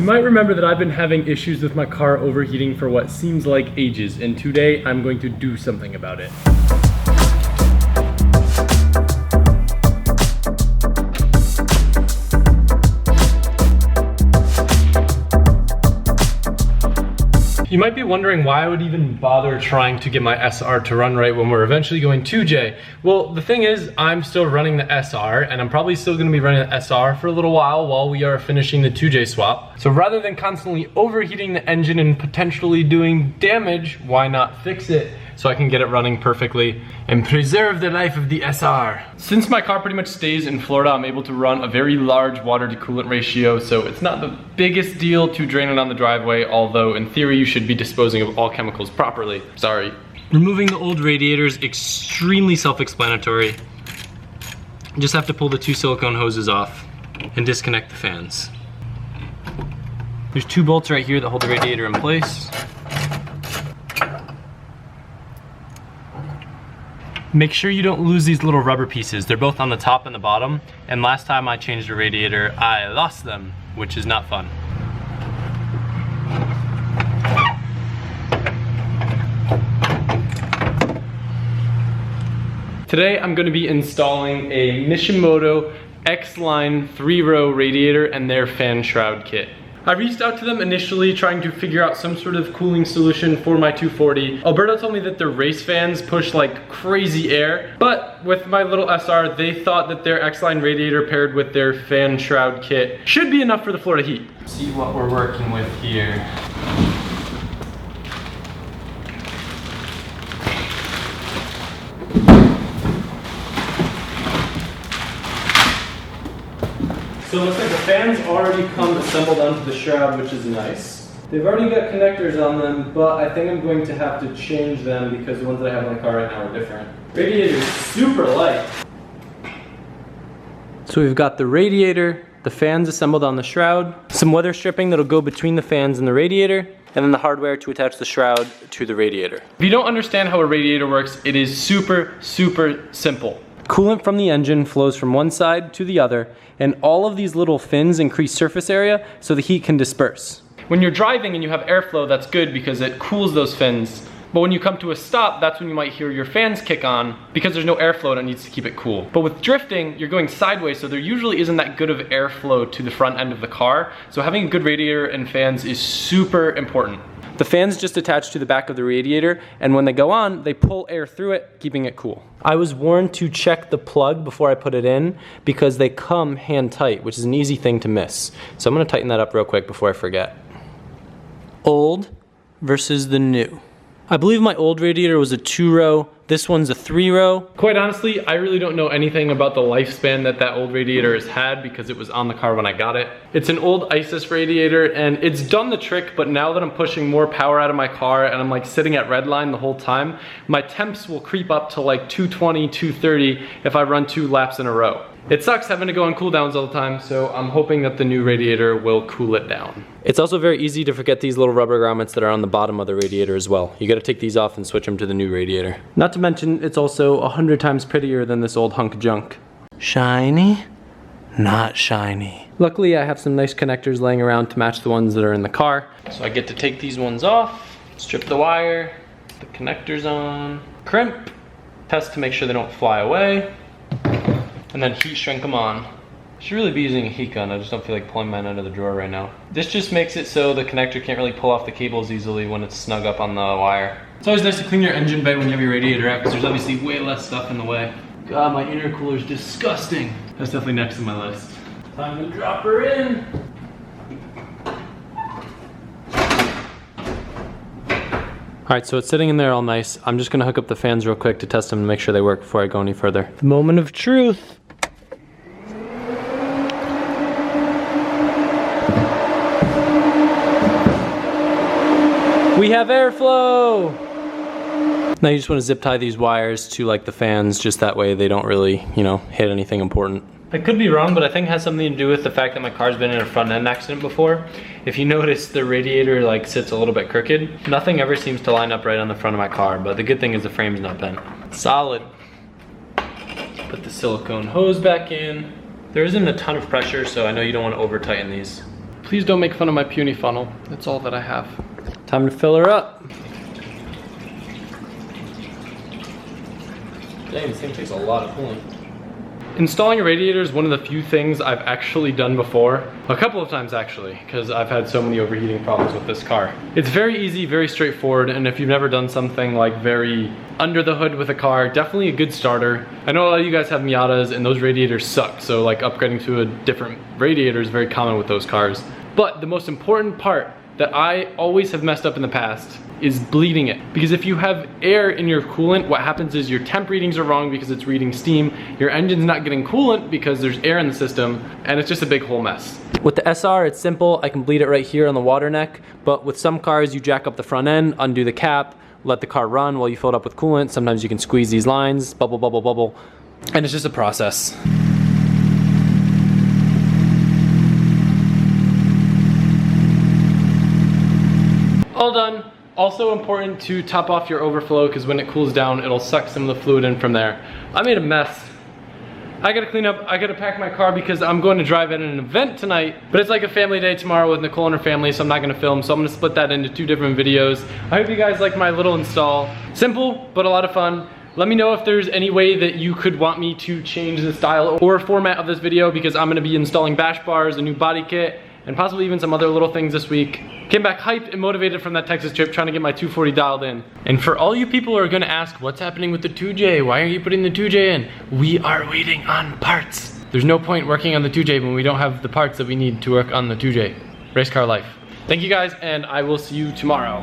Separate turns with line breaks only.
You might remember that I've been having issues with my car overheating for what seems like ages, and today I'm going to do something about it. You might be wondering why I would even bother trying to get my SR to run right when we're eventually going 2J. Well, the thing is, I'm still running the SR, and I'm probably still gonna be running the SR for a little while we are finishing the 2J swap. So rather than constantly overheating the engine and potentially doing damage, why not fix it so I can get it running perfectly and preserve the life of the SR. Since my car pretty much stays in Florida, I'm able to run a very large water to coolant ratio, so it's not the biggest deal to drain it on the driveway, although in theory you should be disposing of all chemicals properly. Sorry. Removing the old radiators, extremely self-explanatory. Just have to pull the two silicone hoses off and disconnect the fans. There's two bolts right here that hold the radiator in place. Make sure you don't lose these little rubber pieces. They're both on the top and the bottom. And last time I changed the radiator, I lost them, which is not fun. Today I'm going to be installing a Mishimoto X Line 3-row radiator and their fan shroud kit. I reached out to them initially trying to figure out some sort of cooling solution for my 240. Alberto told me that their race fans push like crazy air, but with my little SR, they thought that their X Line radiator paired with their fan shroud kit should be enough for the Florida heat. See what we're working with here. So it looks like the fans already come assembled onto the shroud, which is nice. They've already got connectors on them, but I think I'm going to have to change them because the ones that I have on the car right now are different. Radiator is super light. So we've got the radiator, the fans assembled on the shroud, some weather stripping that'll go between the fans and the radiator, and then the hardware to attach the shroud to the radiator. If you don't understand how a radiator works, it is super, super simple. Coolant from the engine flows from one side to the other, and all of these little fins increase surface area so the heat can disperse. When you're driving and you have airflow, that's good because it cools those fins. But when you come to a stop, that's when you might hear your fans kick on because there's no airflow and it needs to keep it cool. But with drifting, you're going sideways, so there usually isn't that good of airflow to the front end of the car. So having a good radiator and fans is super important. The fans just attach to the back of the radiator, and when they go on, they pull air through it, keeping it cool. I was warned to check the plug before I put it in because they come hand tight, which is an easy thing to miss. So I'm gonna tighten that up real quick before I forget. Old versus the new. I believe my old radiator was a 2-row, this one's a 3-row. Quite honestly, I really don't know anything about the lifespan that old radiator has had because it was on the car when I got it. It's an old ISIS radiator and it's done the trick, but now that I'm pushing more power out of my car and I'm like sitting at redline the whole time, my temps will creep up to like 220, 230 if I run 2 laps in a row. It sucks having to go on cool downs all the time, so I'm hoping that the new radiator will cool it down. It's also very easy to forget these little rubber grommets that are on the bottom of the radiator as well. You gotta take these off and switch them to the new radiator. Not to mention, it's also 100 times prettier than this old hunk of junk. Shiny? Not shiny. Luckily, I have some nice connectors laying around to match the ones that are in the car. So I get to take these ones off, strip the wire, the connectors on, crimp, test to make sure they don't fly away, and then heat shrink them on. I should really be using a heat gun, I just don't feel like pulling mine out of the drawer right now. This just makes it so the connector can't really pull off the cables easily when it's snug up on the wire. It's always nice to clean your engine bay when you have your radiator out because there's obviously way less stuff in the way. God, my intercooler is disgusting. That's definitely next to my list. Time to drop her in. Alright, so it's sitting in there all nice. I'm just gonna hook up the fans real quick to test them and make sure they work before I go any further. The moment of truth. We have airflow! Now you just want to zip tie these wires to like the fans, just that way they don't really, you know, hit anything important. I could be wrong, but I think it has something to do with the fact that my car's been in a front end accident before. If you notice, the radiator like sits a little bit crooked. Nothing ever seems to line up right on the front of my car, but the good thing is the frame's not bent. Solid. Put the silicone hose back in. There isn't a ton of pressure, so I know you don't want to over tighten these. Please don't make fun of my puny funnel. That's all that I have. Time to fill her up. Dang, this thing takes a lot of coolant. Installing a radiator is one of the few things I've actually done before. A couple of times actually, because I've had so many overheating problems with this car. It's very easy, very straightforward, and if you've never done something like very under the hood with a car, definitely a good starter. I know a lot of you guys have Miatas and those radiators suck, so like upgrading to a different radiator is very common with those cars. But the most important part that I always have messed up in the past is bleeding it. Because if you have air in your coolant, what happens is your temp readings are wrong because it's reading steam, your engine's not getting coolant because there's air in the system, and it's just a big whole mess. With the SR, it's simple. I can bleed it right here on the water neck, but with some cars, you jack up the front end, undo the cap, let the car run while you fill it up with coolant. Sometimes you can squeeze these lines, bubble, bubble, bubble, and it's just a process. All done. Also important to top off your overflow because when it cools down, it'll suck some of the fluid in from there. I made a mess. I gotta clean up, I gotta pack my car because I'm going to drive at an event tonight, but it's like a family day tomorrow with Nicole and her family, so I'm not gonna film, so I'm gonna split that into 2 different videos. I hope you guys like my little install. Simple, but a lot of fun. Let me know if there's any way that you could want me to change the style or format of this video because I'm gonna be installing bash bars, a new body kit, and possibly even some other little things this week. Came back hyped and motivated from that Texas trip trying to get my 240 dialed in. And for all you people who are gonna ask, what's happening with the 2J? Why are you putting the 2J in? We are waiting on parts. There's no point working on the 2J when we don't have the parts that we need to work on the 2J. Race car life. Thank you guys, and I will see you tomorrow.